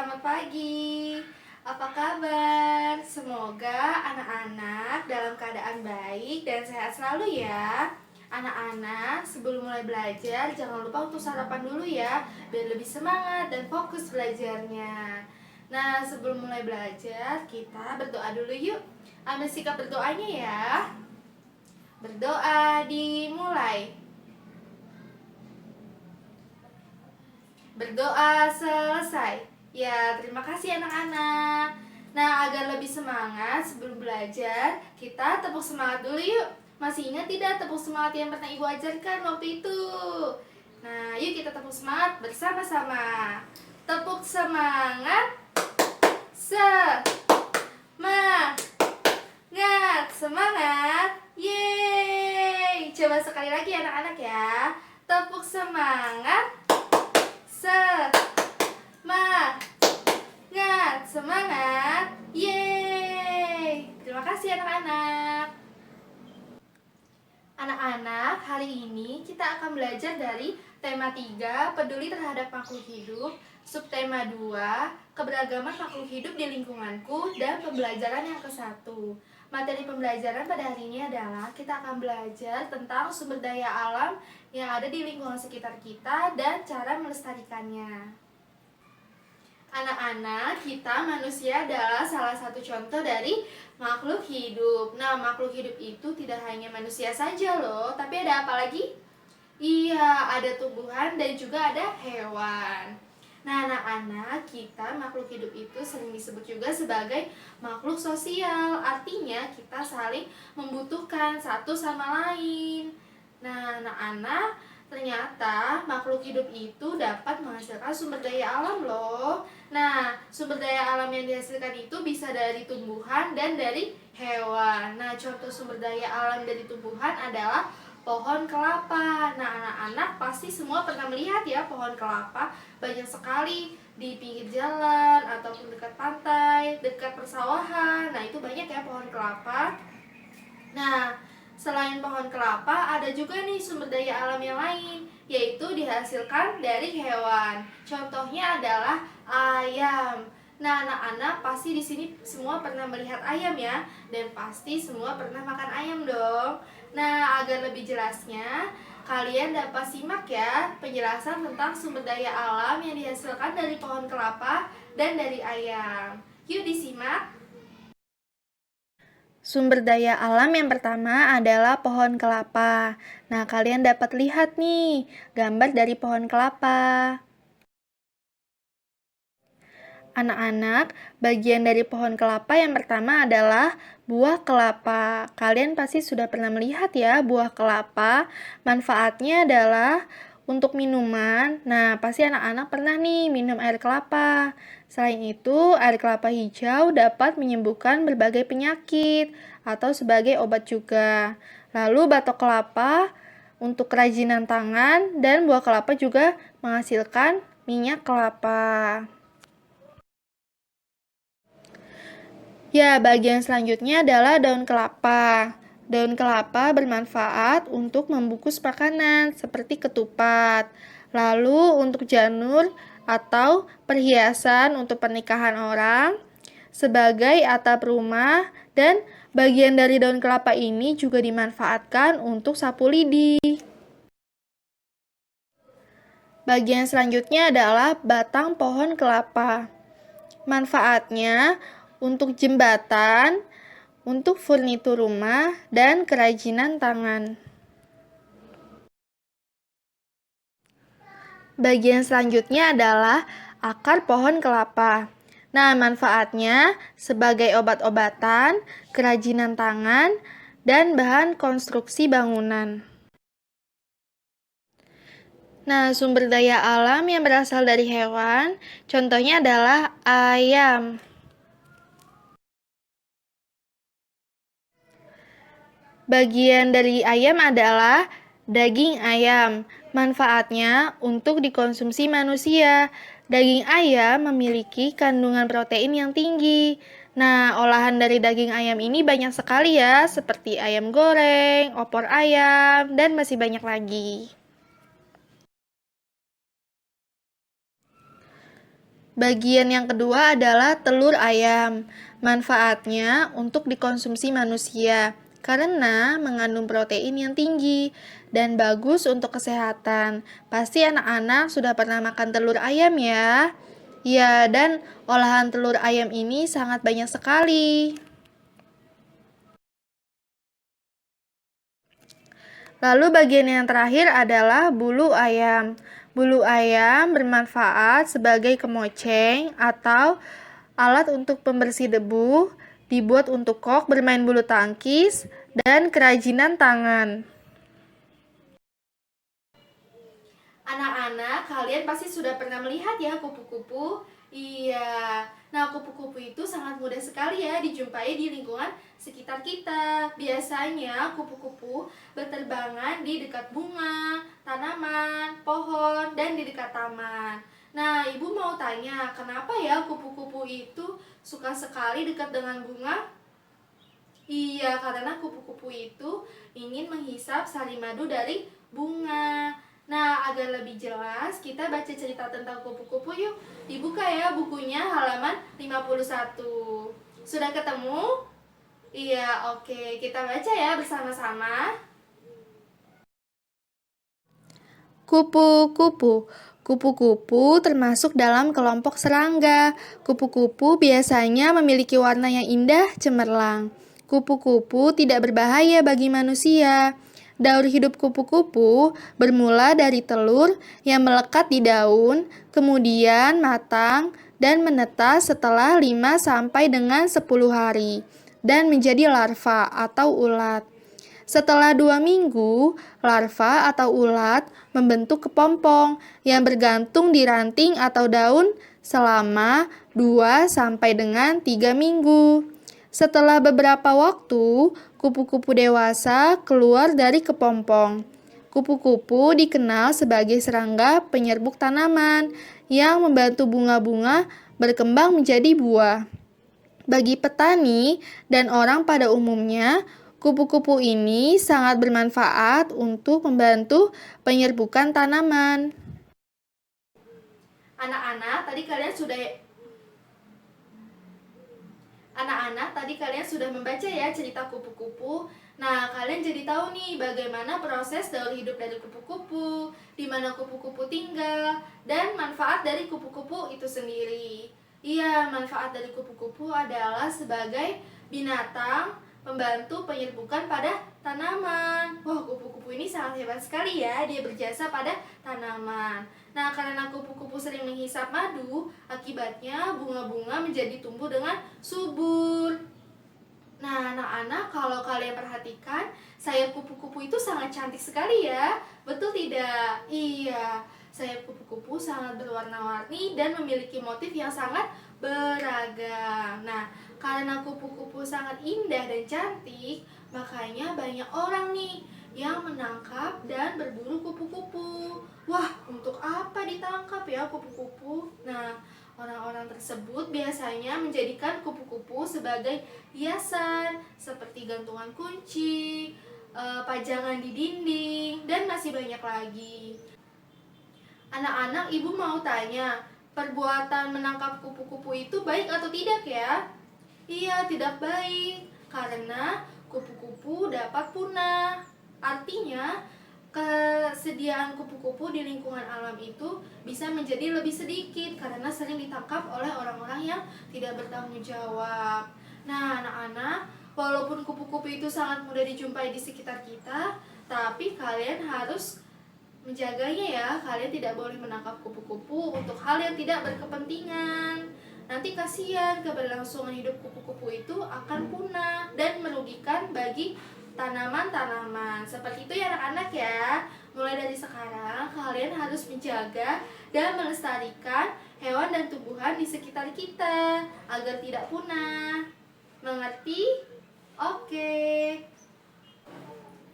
selamat pagi. Apa kabar? Semoga anak-anak dalam keadaan baik dan sehat selalu ya. Anak-anak, sebelum mulai belajar, jangan lupa untuk sarapan dulu ya, biar lebih semangat dan fokus belajarnya. Nah, sebelum mulai belajar, kita berdoa dulu yuk. Ambil sikap berdoanya ya. Berdoa dimulai. Berdoa selesai. Ya, terima kasih anak-anak. Nah, agar lebih semangat sebelum belajar, kita tepuk semangat dulu yuk. Masih ingat tidak tepuk semangat yang pernah Ibu ajarkan waktu itu? Nah, yuk kita tepuk semangat bersama-sama. Tepuk semangat. Semangat. Semangat. Yeay. Coba sekali lagi anak-anak ya. Tepuk semangat. Semangat. Yeay. Terima kasih anak-anak. Anak-anak, hari ini kita akan belajar dari tema 3, peduli terhadap makhluk hidup, subtema 2, keberagaman makhluk hidup di lingkunganku, dan pembelajaran yang ke-1. Materi pembelajaran pada hari ini adalah kita akan belajar tentang sumber daya alam yang ada di lingkungan sekitar kita dan cara melestarikannya. Anak-anak, kita manusia adalah salah satu contoh dari makhluk hidup. Nah, makhluk hidup itu tidak hanya manusia saja loh, tapi ada apa lagi? Iya, ada tumbuhan dan juga ada hewan. Nah, anak-anak, kita makhluk hidup itu sering disebut juga sebagai makhluk sosial. Artinya, kita saling membutuhkan satu sama lain. Nah, anak-anak, ternyata makhluk hidup itu dapat menghasilkan sumber daya alam loh. Nah, sumber daya alam yang dihasilkan itu bisa dari tumbuhan dan dari hewan. Nah, contoh sumber daya alam dari tumbuhan adalah pohon kelapa. Nah, anak-anak pasti semua pernah melihat ya pohon kelapa. Banyak sekali di pinggir jalan ataupun dekat pantai, dekat persawahan. Nah, itu banyak ya pohon kelapa. Nah, selain pohon kelapa, ada juga nih sumber daya alam yang lain, yaitu dihasilkan dari hewan. Contohnya adalah ayam. Nah, anak-anak pasti di sini semua pernah melihat ayam ya, dan pasti semua pernah makan ayam dong. Nah, agar lebih jelasnya, kalian dapat simak ya penjelasan tentang sumber daya alam yang dihasilkan dari pohon kelapa dan dari ayam. Yuk disimak. Sumber daya alam yang pertama adalah pohon kelapa. Nah, kalian dapat lihat nih gambar dari pohon kelapa. Anak-anak, bagian dari pohon kelapa yang pertama adalah buah kelapa. Kalian pasti sudah pernah melihat ya buah kelapa. Manfaatnya adalah untuk minuman. Nah, pasti anak-anak pernah nih minum air kelapa. Selain itu, air kelapa hijau dapat menyembuhkan berbagai penyakit atau sebagai obat juga. Lalu batok kelapa untuk kerajinan tangan dan buah kelapa juga menghasilkan minyak kelapa. Ya, bagian selanjutnya adalah daun kelapa. Daun kelapa bermanfaat untuk membungkus makanan seperti ketupat. Lalu untuk janur atau perhiasan untuk pernikahan orang, sebagai atap rumah, dan bagian dari daun kelapa ini juga dimanfaatkan untuk sapu lidi. Bagian selanjutnya adalah batang pohon kelapa. Manfaatnya untuk jembatan, untuk furnitur rumah, dan kerajinan tangan. Bagian selanjutnya adalah akar pohon kelapa. Nah, manfaatnya sebagai obat-obatan, kerajinan tangan, dan bahan konstruksi bangunan. Nah, sumber daya alam yang berasal dari hewan, contohnya adalah ayam. Bagian dari ayam adalah daging ayam. Manfaatnya untuk dikonsumsi manusia. Daging ayam memiliki kandungan protein yang tinggi. Nah, olahan dari daging ayam ini banyak sekali ya, seperti ayam goreng, opor ayam, dan masih banyak lagi. Bagian yang kedua adalah telur ayam. Manfaatnya untuk dikonsumsi manusia karena mengandung protein yang tinggi dan bagus untuk kesehatan. Pasti anak-anak sudah pernah makan telur ayam ya. Ya, dan olahan telur ayam ini sangat banyak sekali. Lalu bagian yang terakhir adalah bulu ayam. Bulu ayam bermanfaat sebagai kemoceng atau alat untuk pembersih debu, dibuat untuk kok bermain bulu tangkis, dan kerajinan tangan. Anak-anak, kalian pasti sudah pernah melihat ya kupu-kupu? Iya. Nah, kupu-kupu itu sangat mudah sekali ya dijumpai di lingkungan sekitar kita. Biasanya kupu-kupu berterbangan di dekat bunga, tanaman, pohon, dan di dekat taman. Nah, Ibu mau tanya, kenapa ya kupu-kupu itu suka sekali dekat dengan bunga? Iya, karena kupu-kupu itu ingin menghisap sari madu dari bunga. Nah, agar lebih jelas, kita baca cerita tentang kupu-kupu yuk. Dibuka ya bukunya halaman 51. Sudah ketemu? Iya, oke. Kita baca ya bersama-sama. Kupu-kupu. Kupu-kupu termasuk dalam kelompok serangga. Kupu-kupu biasanya memiliki warna yang indah cemerlang. Kupu-kupu tidak berbahaya bagi manusia. Daur hidup kupu-kupu bermula dari telur yang melekat di daun, kemudian matang dan menetas setelah 5 sampai dengan 10 hari dan menjadi larva atau ulat. Setelah 2 minggu, larva atau ulat membentuk kepompong yang bergantung di ranting atau daun selama 2 sampai dengan 3 minggu. Setelah beberapa waktu, kupu-kupu dewasa keluar dari kepompong. Kupu-kupu dikenal sebagai serangga penyerbuk tanaman yang membantu bunga-bunga berkembang menjadi buah. Bagi petani dan orang pada umumnya, kupu-kupu ini sangat bermanfaat untuk membantu penyerbukan tanaman. Anak-anak, tadi kalian sudah membaca ya cerita kupu-kupu. Nah, kalian jadi tahu nih bagaimana proses daur hidup dari kupu-kupu, di mana kupu-kupu tinggal, dan manfaat dari kupu-kupu itu sendiri. Iya, manfaat dari kupu-kupu adalah sebagai binatang pembantu penyerbukan pada tanaman. Wah, kupu-kupu ini sangat hebat sekali ya, dia berjasa pada tanaman. Nah, karena kupu-kupu sering menghisap madu, akibatnya bunga-bunga menjadi tumbuh dengan subur. Nah, anak-anak, kalau kalian perhatikan, sayap kupu-kupu itu sangat cantik sekali ya. Betul tidak? Iya, sayap kupu-kupu sangat berwarna-warni dan memiliki motif yang sangat beragam. Nah, karena kupu-kupu sangat indah dan cantik, makanya banyak orang nih yang menangkap dan berburu kupu-kupu. Wah, untuk apa ditangkap ya kupu-kupu? Nah, orang-orang tersebut biasanya menjadikan kupu-kupu sebagai hiasan seperti gantungan kunci, pajangan di dinding, dan masih banyak lagi. Anak-anak, Ibu mau tanya, perbuatan menangkap kupu-kupu itu baik atau tidak ya? Iya, tidak baik, karena kupu-kupu dapat punah. Artinya, kesediaan kupu-kupu di lingkungan alam itu bisa menjadi lebih sedikit karena sering ditangkap oleh orang-orang yang tidak bertanggung jawab. Nah, anak-anak, walaupun kupu-kupu itu sangat mudah dijumpai di sekitar kita, tapi kalian harus menjaganya ya. Kalian tidak boleh menangkap kupu-kupu untuk hal yang tidak berkepentingan. Nanti kasihan keberlangsungan hidup kupu-kupu itu akan punah dan merugikan bagi tanaman-tanaman. Seperti itu ya anak-anak ya. Mulai dari sekarang kalian harus menjaga dan melestarikan hewan dan tumbuhan di sekitar kita agar tidak punah. Mengerti? Oke.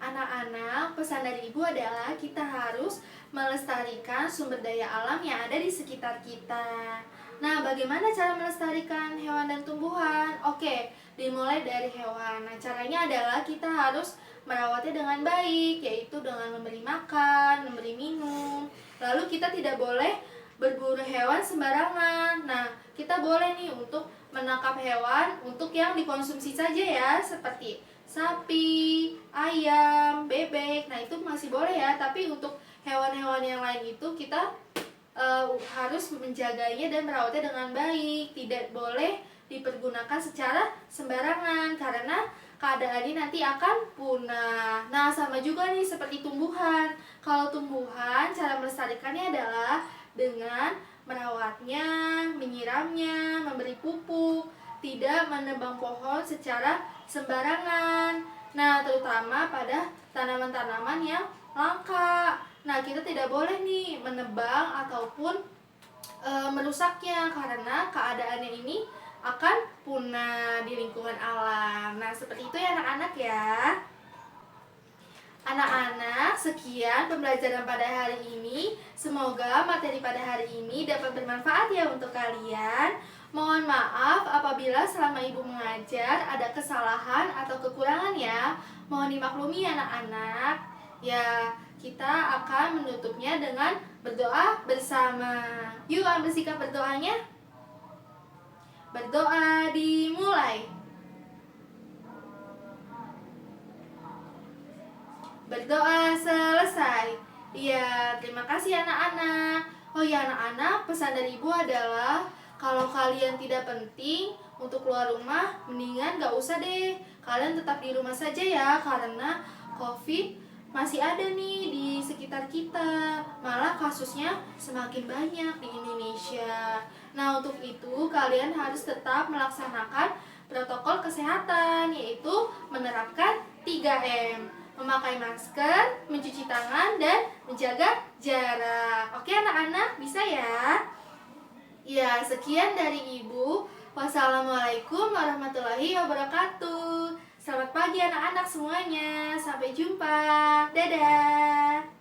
Anak-anak, pesan dari Ibu adalah kita harus melestarikan sumber daya alam yang ada di sekitar kita. Nah, bagaimana cara melestarikan hewan dan tumbuhan? Oke, dimulai dari hewan. Nah, caranya adalah kita harus merawatnya dengan baik, yaitu dengan memberi makan, memberi minum. Lalu kita tidak boleh berburu hewan sembarangan. Nah, kita boleh nih untuk menangkap hewan untuk yang dikonsumsi saja ya, seperti sapi, ayam, bebek. Nah, itu masih boleh ya, tapi untuk hewan-hewan yang lain itu kita harus menjaganya dan merawatnya dengan baik. Tidak boleh dipergunakan secara sembarangan karena keadaannya nanti akan punah. Nah, sama juga nih seperti tumbuhan. Kalau tumbuhan, cara melestarikannya adalah dengan merawatnya, menyiramnya, memberi pupuk, tidak menebang pohon secara sembarangan. Nah, terutama pada tanaman-tanaman yang langka. Nah, kita tidak boleh nih menebang ataupun merusaknya karena keadaannya ini akan punah di lingkungan alam. Nah, seperti itu ya anak-anak ya. Anak-anak, sekian pembelajaran pada hari ini. Semoga materi pada hari ini dapat bermanfaat ya untuk kalian. Mohon maaf apabila selama Ibu mengajar ada kesalahan atau kekurangan ya. Mohon dimaklumi ya anak-anak. Ya, kita akan menutupnya dengan berdoa bersama. Yuk ambil sikap berdoanya. Berdoa dimulai. Berdoa selesai. Iya, terima kasih anak-anak. Oh ya anak-anak, pesan dari Ibu adalah kalau kalian tidak penting untuk keluar rumah, mendingan gak usah deh. Kalian tetap di rumah saja ya, karena COVID masih ada nih di sekitar kita. Malah kasusnya semakin banyak di Indonesia. Nah, untuk itu kalian harus tetap melaksanakan protokol kesehatan, yaitu menerapkan 3M. Memakai masker, mencuci tangan, dan menjaga jarak. Oke anak-anak, bisa ya? Ya, sekian dari Ibu. Wassalamualaikum warahmatullahi wabarakatuh. Selamat pagi anak-anak semuanya. Sampai jumpa. Dadah.